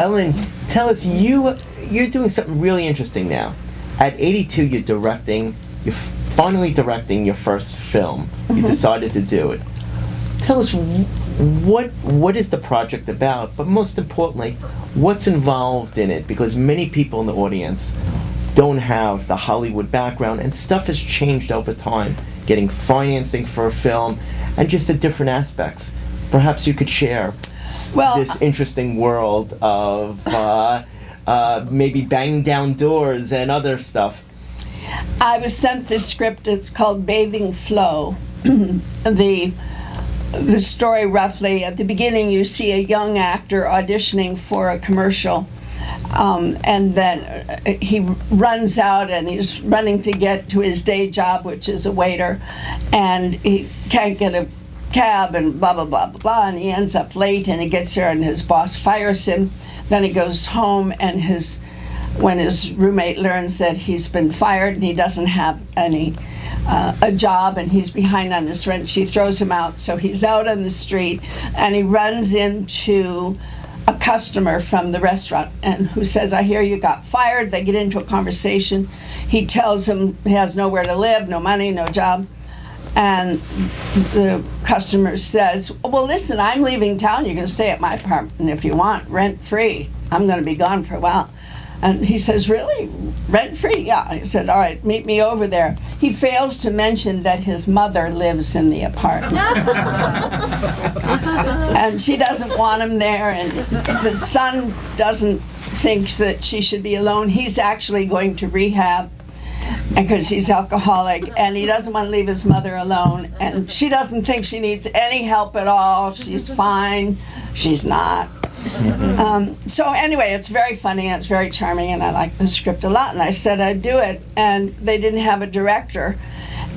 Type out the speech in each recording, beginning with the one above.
Ellen, tell us, you're doing something really interesting now. At 82, you're finally directing your first film. You decided to do it. Tell us, what is the project about, but most importantly, what's involved in it? Because many people in the audience don't have the Hollywood background, and stuff has changed over time, getting financing for a film, and just the different aspects. Perhaps you could share this interesting world of maybe banging down doors and other stuff. I was sent this script. It's called Bathing Flow. The story, roughly, at the beginning you see a young actor auditioning for a commercial, and then he runs out and he's running to get to his day job, which is a waiter, and he can't get a cab and blah blah blah blah blah, and he ends up late, and he gets there and his boss fires him. Then he goes home, and when his roommate learns that he's been fired and he doesn't have a job and he's behind on his rent, she throws him out. So he's out on the street, and he runs into a customer from the restaurant and who says, "I hear you got fired." They get into a conversation. He tells him he has nowhere to live, no money, no job. And the customer says, "Well, listen, I'm leaving town. You can stay at my apartment if you want, rent free. I'm going to be gone for a while." And he says, "Really? Rent free?" "Yeah." He said, "All right, meet me over there." He fails to mention that his mother lives in the apartment. And she doesn't want him there, and the son thinks that she should be alone. He's actually going to rehab because he's alcoholic, and he doesn't want to leave his mother alone, and she doesn't think she needs any help at all. She's fine. She's not. So anyway, it's very funny and it's very charming, and I like the script a lot, and I said I'd do it, and they didn't have a director.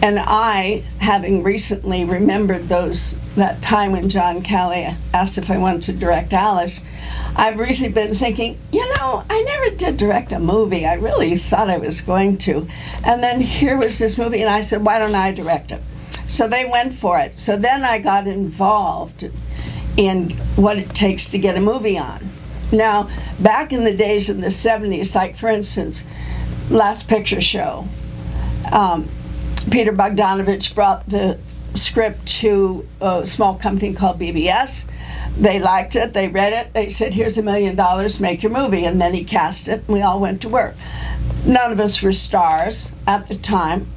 And I, having recently remembered that time when John Calley asked if I wanted to direct Alice, I've recently been thinking, I never did direct a movie. I really thought I was going to. And then here was this movie, and I said, why don't I direct it? So they went for it. So then I got involved in what it takes to get a movie on. Now, back in the days in the 70s, like for instance, Last Picture Show, Peter Bogdanovich brought the script to a small company called BBS. They liked it, they read it, they said, "Here's $1 million, make your movie." And then he cast it, and we all went to work. None of us were stars at the time.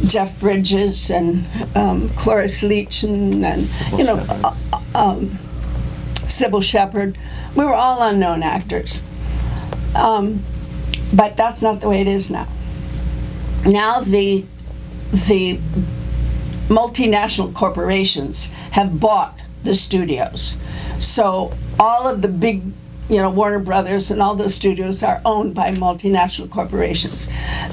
Jeff Bridges and Cloris Leach and Sybil Shepherd. We were all unknown actors. But that's not the way it is now. Now the multinational corporations have bought the studios. So all of the big, Warner Brothers and all those studios are owned by multinational corporations.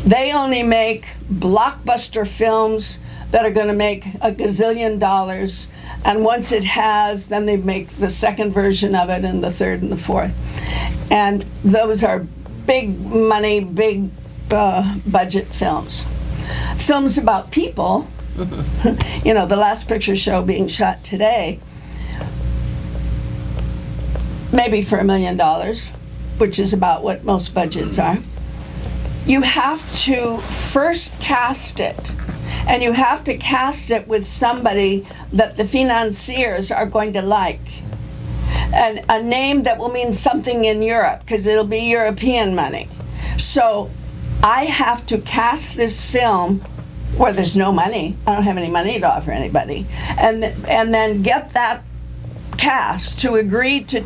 They only make blockbuster films that are going to make $1 gazillion, and once it has, then they make the second version of it and the third and the fourth. And those are big money, big budget films. Films about people, the Last Picture Show being shot today, maybe for $1 million, which is about what most budgets are. You have to first cast it, and you have to cast it with somebody that the financiers are going to like, and a name that will mean something in Europe, because it'll be European money. So I have to cast this film where there's no money. I don't have any money to offer anybody, and then get that cast to agree to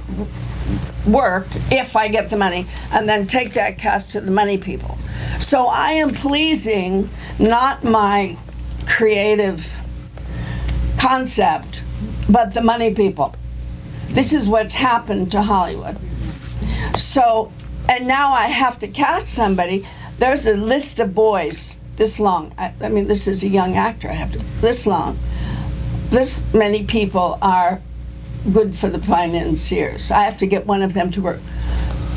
work if I get the money, and then take that cast to the money people. So I am pleasing not my creative concept, but the money people. This is what's happened to Hollywood. So, and now I have to cast somebody. There's a list of boys this long. I mean, this is a young actor. I have to, this long. This many people are good for the financiers. I have to get one of them to work.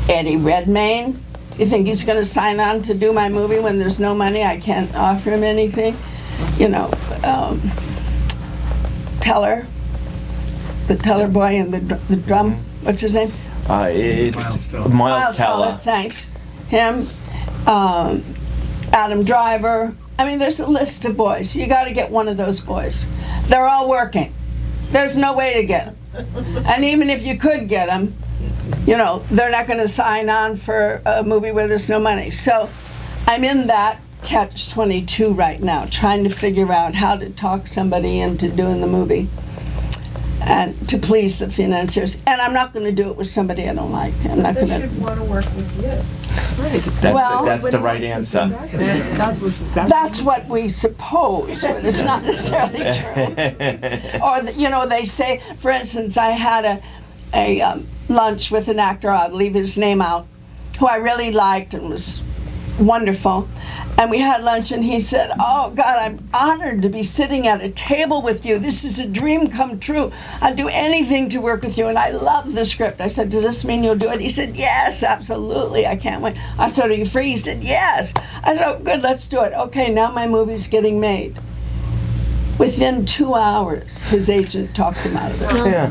Eddie Redmayne, you think he's going to sign on to do my movie when there's no money? I can't offer him anything. Teller, the Teller boy and the drum, what's his name? It's Miles Miles Teller. Thanks. Him, Adam Driver. I mean, there's a list of boys. You got to get one of those boys. They're all working. There's no way to get them. And even if you could get them, you know, they're not going to sign on for a movie where there's no money. So I'm in that catch-22 right now, trying to figure out how to talk somebody into doing the movie and to please the financiers. And I'm not going to do it with somebody I don't like. I'm not They going to. should want to work with you. That's the right answer. That's what we suppose, but it's not necessarily true. Or, you know, they say, for instance, I had a lunch with an actor, I'll leave his name out, who I really liked and was wonderful. And we had lunch and he said, "Oh God, I'm honored to be sitting at a table with you. This is a dream come true. I'd do anything to work with you and I love the script." I said, "Does this mean you'll do it?" He said, "Yes, absolutely, I can't wait." I said, "Are you free?" He said, "Yes." I said, "Oh, good, let's do it." Okay, now my movie's getting made. Within 2 hours, his agent talked him out of it. Yeah.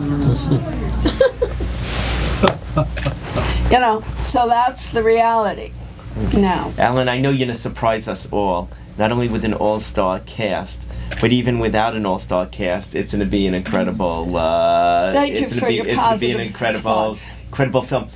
You know, so that's the reality now. Alan, I know you're going to surprise us all, not only with an all-star cast, but even without an all-star cast, it's going to be an incredible. Thank you for your It's going to be an positive incredible thoughts. film.